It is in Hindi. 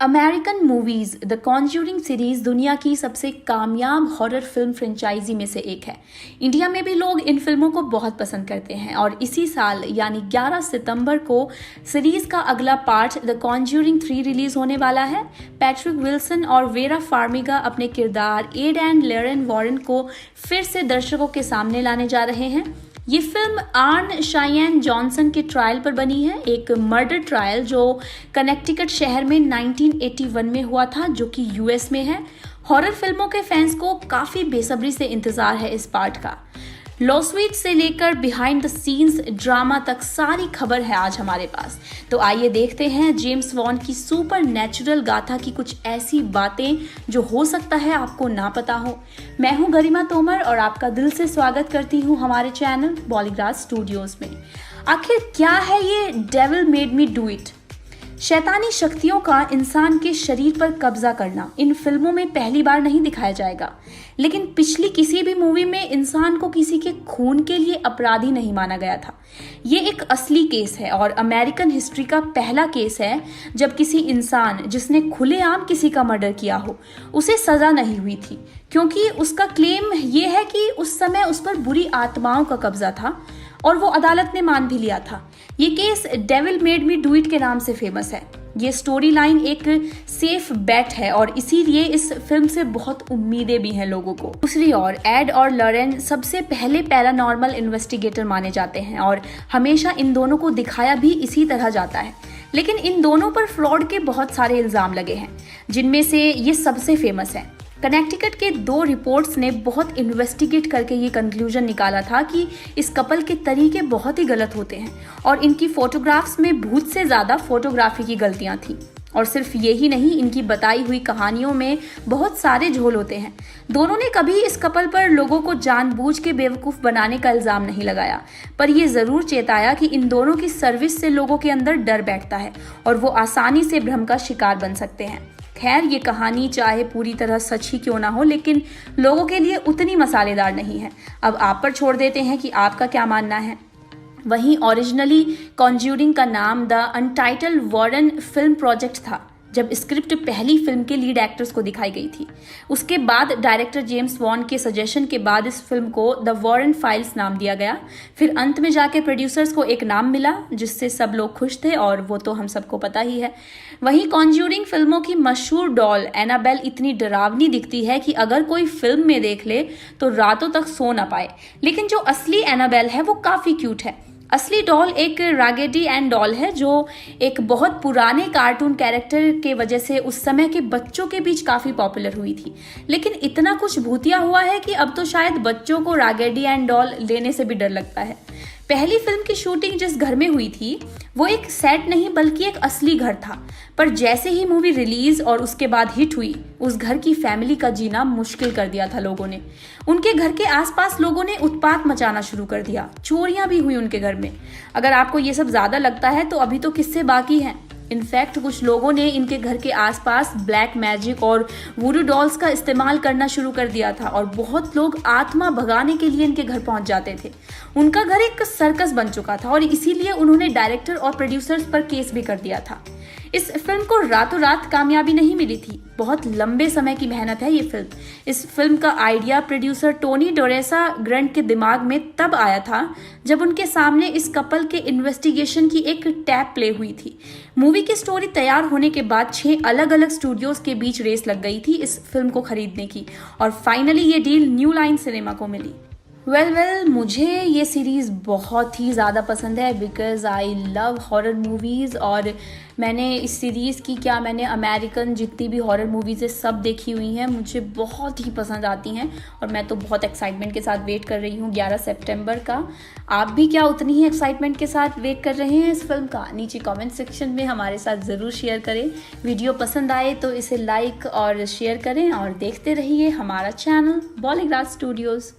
American movies the Conjuring series दुनिया की सबसे कामयाब हॉरर फिल्म फ्रेंचाइजी में से एक है। इंडिया में भी लोग इन फिल्मों को बहुत पसंद करते हैं और इसी साल यानी 11 सितंबर को सीरीज का अगला पार्ट द कॉन्ज्यूरिंग 3 रिलीज होने वाला है। पैट्रिक विल्सन और वेरा फार्मिगा अपने किरदार एड एंड लेरेन वॉरेन को फिर से दर्शकों के सामने लाने जा रहे हैं। ये फिल्म आर्न शायन जॉनसन के ट्रायल पर बनी है, एक मर्डर ट्रायल जो कनेक्टिकट शहर में 1981 में हुआ था, जो कि यूएस में है। हॉरर फिल्मों के फैंस को काफी बेसब्री से इंतजार है इस पार्ट का। लॉस्वीट से लेकर बिहाइंड द सीन्स ड्रामा तक सारी खबर है आज हमारे पास। तो आइए देखते हैं जेम्स वॉन की सुपर नेचुरल गाथा की कुछ ऐसी बातें जो हो सकता है आपको ना पता हो। मैं हूं गरिमा तोमर और आपका दिल से स्वागत करती हूं हमारे चैनल बॉलीग्राज स्टूडियोज में। आखिर क्या है ये devil made me do it? शैतानी शक्तियों का इंसान के शरीर पर कब्जा करना इन फिल्मों में पहली बार नहीं दिखाया जाएगा, लेकिन पिछली किसी भी मूवी में इंसान को किसी के खून के लिए अपराधी नहीं माना गया था। ये एक असली केस है और अमेरिकन हिस्ट्री का पहला केस है जब किसी इंसान जिसने खुलेआम किसी का मर्डर किया हो उसे सजा नहीं हुई थी, क्योंकि उसका क्लेम ये है कि उस समय उस पर बुरी आत्माओं का कब्जा था और वो अदालत ने मान भी लिया था। ये case devil made me do it के नाम से फेमस है। ये स्टोरी लाइन एक सेफ बेट है और इसीलिए इस फिल्म से बहुत उम्मीदें भी हैं लोगों को। दूसरी ओर एड और लॉरेन सबसे पहले पैरानॉर्मल इन्वेस्टिगेटर माने जाते हैं और हमेशा इन दोनों को दिखाया भी इसी तरह जाता है, लेकिन इन दोनों पर फ्रॉड के बहुत सारे इल्जाम लगे हैं, जिनमें से ये सबसे फेमस है। कनेक्टिकट के 2 रिपोर्ट्स ने बहुत इन्वेस्टिगेट करके ये कंक्लूजन निकाला था कि इस कपल के तरीके बहुत ही गलत होते हैं और इनकी फोटोग्राफ्स में भूत से ज़्यादा फोटोग्राफी की गलतियां थी। और सिर्फ यही नहीं, इनकी बताई हुई कहानियों में बहुत सारे झोल होते हैं। दोनों ने कभी इस कपल पर लोगों को जानबूझ के बेवकूफ़ बनाने का इल्ज़ाम नहीं लगाया, पर यह ज़रूर चेताया कि इन दोनों की सर्विस से लोगों के अंदर डर बैठता है और वो आसानी से भ्रम का शिकार बन सकते हैं। खैर, ये कहानी चाहे पूरी तरह सच ही क्यों ना हो, लेकिन लोगों के लिए उतनी मसालेदार नहीं है। अब आप पर छोड़ देते हैं कि आपका क्या मानना है। वहीं ओरिजिनली कॉन्ज्यूरिंग का नाम the untitled Warren film project था जब स्क्रिप्ट पहली फिल्म के लीड एक्टर्स को दिखाई गई थी। उसके बाद डायरेक्टर जेम्स वॉन के सजेशन के बाद इस फिल्म को द वॉरेन फाइल्स नाम दिया गया। फिर अंत में जाके प्रोड्यूसर्स को एक नाम मिला जिससे सब लोग खुश थे और वो तो हम सबको पता ही है। वहीं कॉन्ज्यूरिंग फिल्मों की मशहूर डॉल एनाबेल इतनी डरावनी दिखती है कि अगर कोई फिल्म में देख ले तो रातों तक सो ना पाए, लेकिन जो असली एनाबेल है वो काफ़ी क्यूट है। असली डॉल एक रागेडी एंड डॉल है जो एक बहुत पुराने कार्टून कैरेक्टर के वजह से उस समय के बच्चों के बीच काफ़ी पॉपुलर हुई थी, लेकिन इतना कुछ भूतिया हुआ है कि अब तो शायद बच्चों को रागेडी एंड डॉल लेने से भी डर लगता है। पहली फिल्म की शूटिंग जिस घर में हुई थी वो एक सेट नहीं बल्कि एक असली घर था, पर जैसे ही मूवी रिलीज और उसके बाद हिट हुई, उस घर की फैमिली का जीना मुश्किल कर दिया था लोगों ने। उनके घर के आसपास लोगों ने उत्पात मचाना शुरू कर दिया, चोरियां भी हुई उनके घर में। अगर आपको ये सब ज्यादा लगता है तो अभी तो किस्से बाकी हैं। इनफैक्ट कुछ लोगों ने इनके घर के आसपास ब्लैक मैजिक और वुडू डॉल्स का इस्तेमाल करना शुरू कर दिया था और बहुत लोग आत्मा भगाने के लिए इनके घर पहुंच जाते थे। उनका घर एक सर्कस बन चुका था और इसीलिए उन्होंने डायरेक्टर और प्रोड्यूसर्स पर केस भी कर दिया था। इस फिल्म को रातों रात कामयाबी नहीं मिली थी, बहुत लंबे समय की मेहनत है ये फिल्म। इस फिल्म का आइडिया प्रोड्यूसर टोनी डोरेसा ग्रंट के दिमाग में तब आया था जब उनके सामने इस कपल के इन्वेस्टिगेशन की एक टैप प्ले हुई थी। मूवी की स्टोरी तैयार होने के बाद 6 अलग अलग स्टूडियोज के बीच रेस लग गई थी इस फिल्म को खरीदने की और फाइनली ये डील न्यू लाइन सिनेमा को मिली। मुझे ये सीरीज़ बहुत ही ज़्यादा पसंद है because I love horror movies और मैंने इस सीरीज़ की मैंने अमेरिकन जितनी भी हॉरर मूवीज़ है सब देखी हुई हैं, मुझे बहुत ही पसंद आती हैं और मैं तो बहुत एक्साइटमेंट के साथ वेट कर रही हूँ 11 सितंबर का। आप भी क्या उतनी ही एक्साइटमेंट के साथ वेट कर रहे हैं इस फिल्म का? नीचे कमेंट सेक्शन में हमारे साथ ज़रूर शेयर करें। वीडियो पसंद आए तो इसे लाइक और शेयर करें और देखते रहिए हमारा चैनल बॉलीग्राज स्टूडियोज़।